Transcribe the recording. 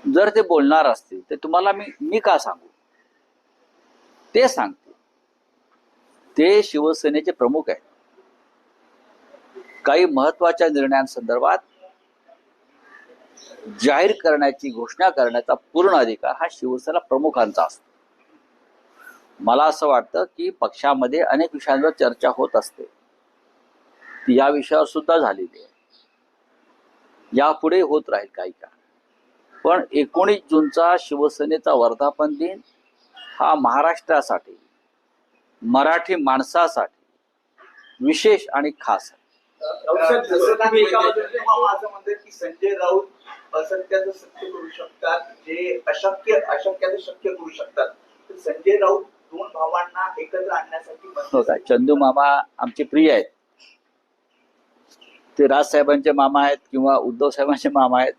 जर ते बोलणार असतील तर तुम्हाला मी का सांगू? ते सांगते. ते शिवसेनेचे प्रमुख आहेत. काही महत्वाच्या निर्णयांसंदर्भात जाहीर करण्याची घोषणा करण्याचा पूर्ण अधिकार हा शिवसेना प्रमुखांचा असतो. मला असं वाटतं की पक्षामध्ये अनेक विषयांवर चर्चा होत असते, ती या विषयावर सुद्धा झालेली आहे, यापुढे होत राहील काही काळ. पण 19 जूनचा शिवसेनेचा वर्धापन दिन हा महाराष्ट्रासाठी, मराठी माणसासाठी विशेष आणि खास आहे. माझं म्हणतं की संजय राऊत असत्याचं सत्य करू शकतात, जे अशक्याचं शक्य करू शकतात. तर संजय राऊत दोन भावांना एकत्र आणण्यासाठी हो का? चंदू मामा आमचे प्रिय आहेत. ते राजसाहेबांचे मामा आहेत किंवा उद्धव साहेबांचे मामा आहेत,